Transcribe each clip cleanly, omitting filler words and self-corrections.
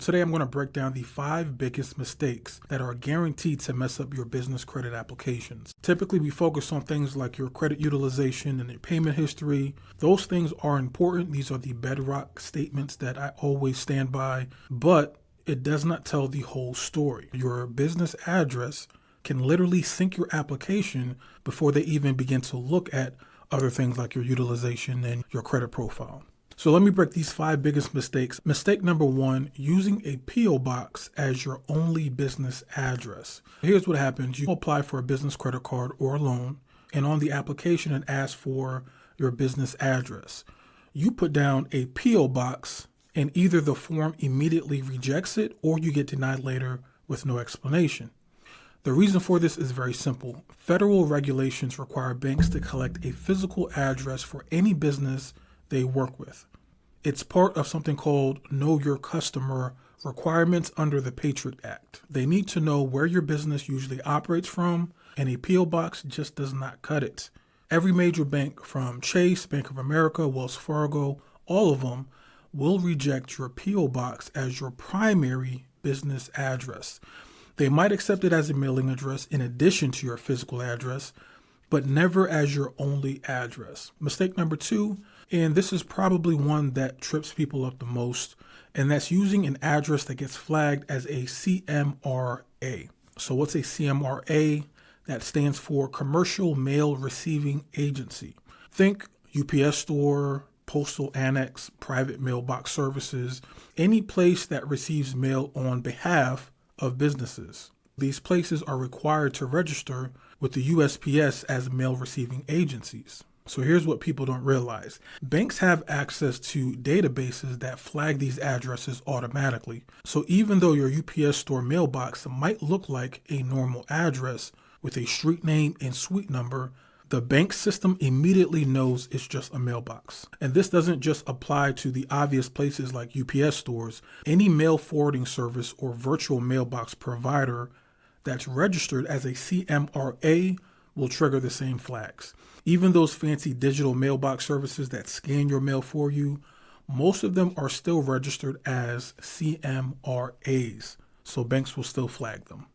Today, I'm going to break down the 5 biggest mistakes that are guaranteed to mess up your business credit applications. Typically, we focus on things like your credit utilization and your payment history. Those things are important. These are the bedrock statements that I always stand by, but it does not tell the whole story. Your business address can literally sink your application before they even begin to look at other things like your utilization and your credit profile. So let me break these 5 biggest mistakes. Mistake number 1, using a P.O. box as your only business address. Here's what happens. You apply for a business credit card or a loan, and on the application it asks for your business address. You put down a P.O. box, and either the form immediately rejects it or you get denied later with no explanation. The reason for this is very simple. Federal regulations require banks to collect a physical address for any business they work with. It's part of something called Know Your Customer requirements under the Patriot Act. They need to know where your business usually operates from, and a P.O. box just does not cut it. Every major bank from Chase, Bank of America, Wells Fargo, all of them will reject your P.O. box as your primary business address. They might accept it as a mailing address in addition to your physical address, but never as your only address. Mistake number 2, and this is probably one that trips people up the most, and that's using an address that gets flagged as a CMRA. So what's a CMRA? That stands for Commercial Mail Receiving Agency. Think UPS store, postal annex, private mailbox services, any place that receives mail on behalf of businesses. These places are required to register with the USPS as mail receiving agencies. So here's what people don't realize. Banks have access to databases that flag these addresses automatically. So even though your UPS store mailbox might look like a normal address with a street name and suite number, the bank system immediately knows it's just a mailbox. And this doesn't just apply to the obvious places like UPS stores. Any mail forwarding service or virtual mailbox provider that's registered as a CMRA will trigger the same flags. Even those fancy digital mailbox services that scan your mail for you, most of them are still registered as CMRAs, so banks will still flag them.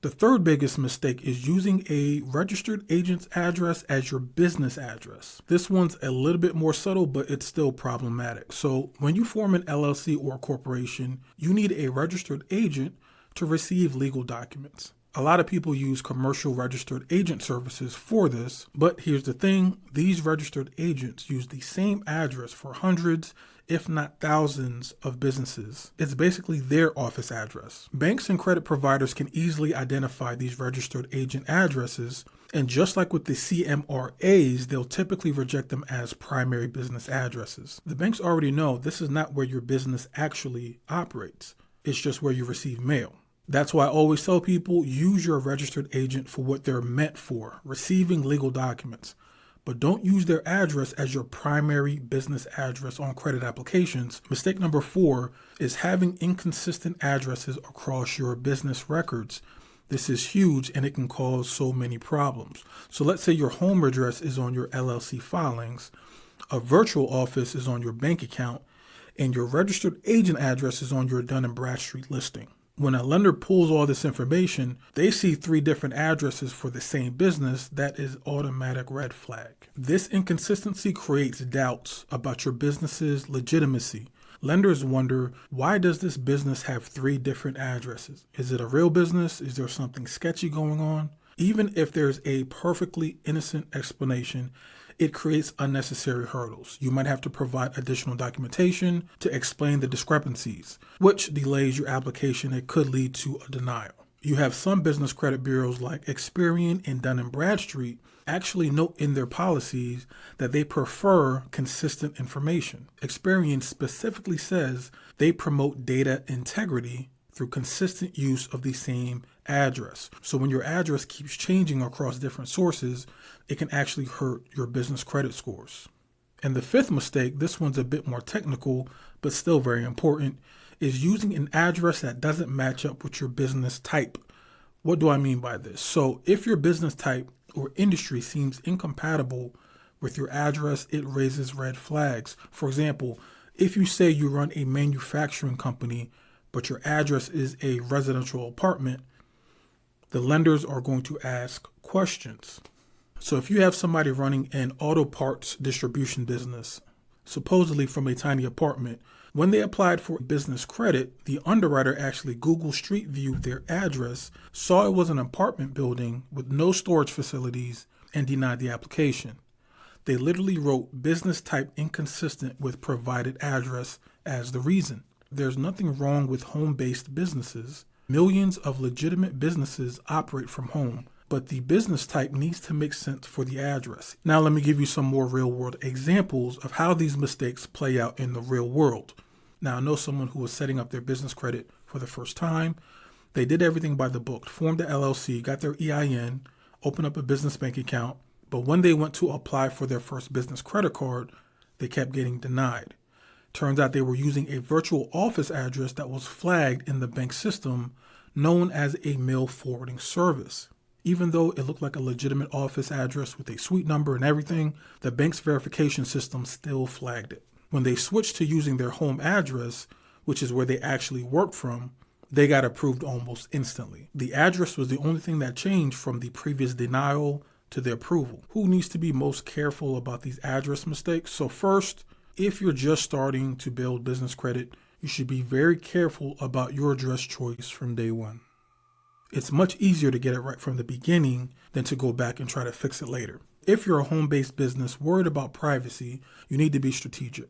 The third biggest mistake is using a registered agent's address as your business address. This one's a little bit more subtle, but it's still problematic. So when you form an LLC or a corporation, you need a registered agent to receive legal documents. A lot of people use commercial registered agent services for this, but here's the thing, these registered agents use the same address for hundreds, if not thousands of businesses. It's basically their office address. Banks and credit providers can easily identify these registered agent addresses, and just like with the CMRAs, they'll typically reject them as primary business addresses. The banks already know this is not where your business actually operates. It's just where you receive mail. That's why I always tell people, use your registered agent for what they're meant for, receiving legal documents. But don't use their address as your primary business address on credit applications. Mistake number 4 is having inconsistent addresses across your business records. This is huge and it can cause so many problems. So let's say your home address is on your LLC filings, a virtual office is on your bank account, and your registered agent address is on your Dun & Bradstreet listing. When a lender pulls all this information, they see 3 different addresses for the same business. That is automatic red flag. This inconsistency creates doubts about your business's legitimacy. Lenders wonder, why does this business have 3 different addresses? Is it a real business? Is there something sketchy going on? Even if there's a perfectly innocent explanation, it creates unnecessary hurdles. You might have to provide additional documentation to explain the discrepancies, which delays your application. It could lead to a denial. You have some business credit bureaus like Experian and Dun & Bradstreet actually note in their policies that they prefer consistent information. Experian specifically says they promote data integrity through consistent use of the same address. So when your address keeps changing across different sources, it can actually hurt your business credit scores. And the 5th mistake, this one's a bit more technical, but still very important, is using an address that doesn't match up with your business type. What do I mean by this? So if your business type or industry seems incompatible with your address, it raises red flags. For example, if you say you run a manufacturing company, but your address is a residential apartment, the lenders are going to ask questions. So if you have somebody running an auto parts distribution business, supposedly from a tiny apartment, when they applied for business credit, the underwriter actually Google Street Viewed their address, saw it was an apartment building with no storage facilities, and denied the application. They literally wrote business type inconsistent with provided address as the reason. There's nothing wrong with home-based businesses. Millions of legitimate businesses operate from home, but the business type needs to make sense for the address. Now let me give you some more real-world examples of how these mistakes play out in the real world. Now I know someone who was setting up their business credit for the first time. They did everything by the book, formed an LLC, got their EIN, opened up a business bank account, but when they went to apply for their first business credit card, they kept getting denied. Turns out they were using a virtual office address that was flagged in the bank system known as a mail forwarding service. Even though it looked like a legitimate office address with a suite number and everything, the bank's verification system still flagged it. When they switched to using their home address, which is where they actually work from, they got approved almost instantly. The address was the only thing that changed from the previous denial to the approval. Who needs to be most careful about these address mistakes? So first, if you're just starting to build business credit, you should be very careful about your address choice from day one. It's much easier to get it right from the beginning than to go back and try to fix it later. If you're a home-based business worried about privacy, you need to be strategic.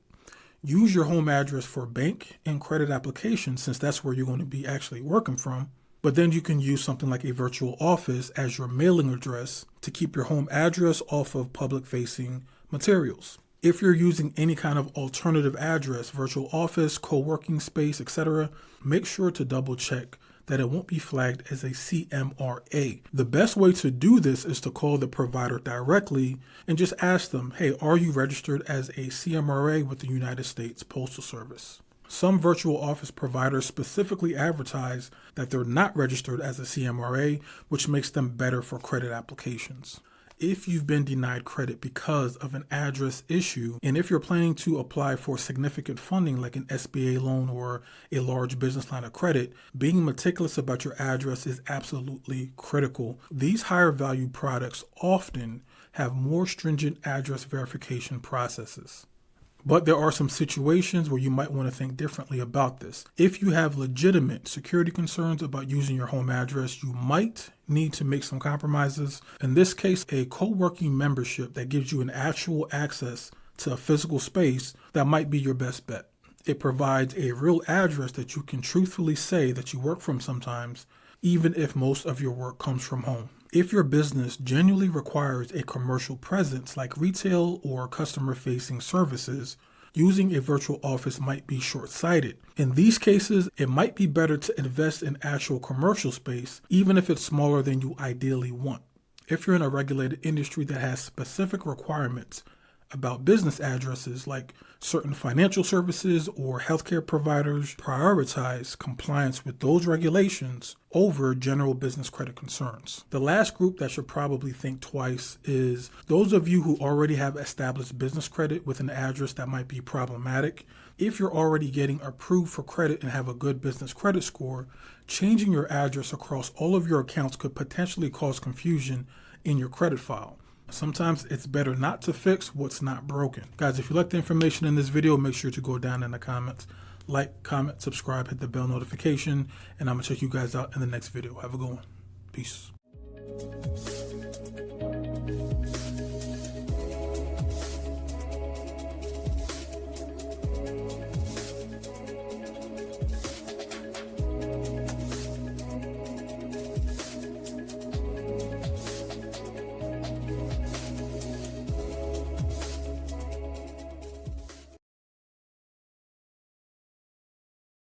Use your home address for bank and credit applications since that's where you're going to be actually working from. But then you can use something like a virtual office as your mailing address to keep your home address off of public-facing materials. If you're using any kind of alternative address, virtual office, co-working space, etc., make sure to double check that it won't be flagged as a CMRA. The best way to do this is to call the provider directly and just ask them, hey, are you registered as a CMRA with the United States Postal Service? Some virtual office providers specifically advertise that they're not registered as a CMRA, which makes them better for credit applications. If you've been denied credit because of an address issue, and if you're planning to apply for significant funding like an SBA loan or a large business line of credit, being meticulous about your address is absolutely critical. These higher value products often have more stringent address verification processes. But there are some situations where you might want to think differently about this. If you have legitimate security concerns about using your home address, you might need to make some compromises. In this case, a co-working membership that gives you an actual access to a physical space, that might be your best bet. It provides a real address that you can truthfully say that you work from sometimes, even if most of your work comes from home. If your business genuinely requires a commercial presence like retail or customer-facing services, using a virtual office might be short-sighted. In these cases, it might be better to invest in actual commercial space, even if it's smaller than you ideally want. If you're in a regulated industry that has specific requirements about business addresses like certain financial services or healthcare providers, prioritize compliance with those regulations over general business credit concerns. The last group that should probably think twice is those of you who already have established business credit with an address that might be problematic. If you're already getting approved for credit and have a good business credit score, changing your address across all of your accounts could potentially cause confusion in your credit file. Sometimes it's better not to fix what's not broken. Guys, if you like the information in this video, make sure to go down in the comments, like, comment, subscribe, hit the bell notification, and I'm going to check you guys out in the next video. Have a good one. Peace.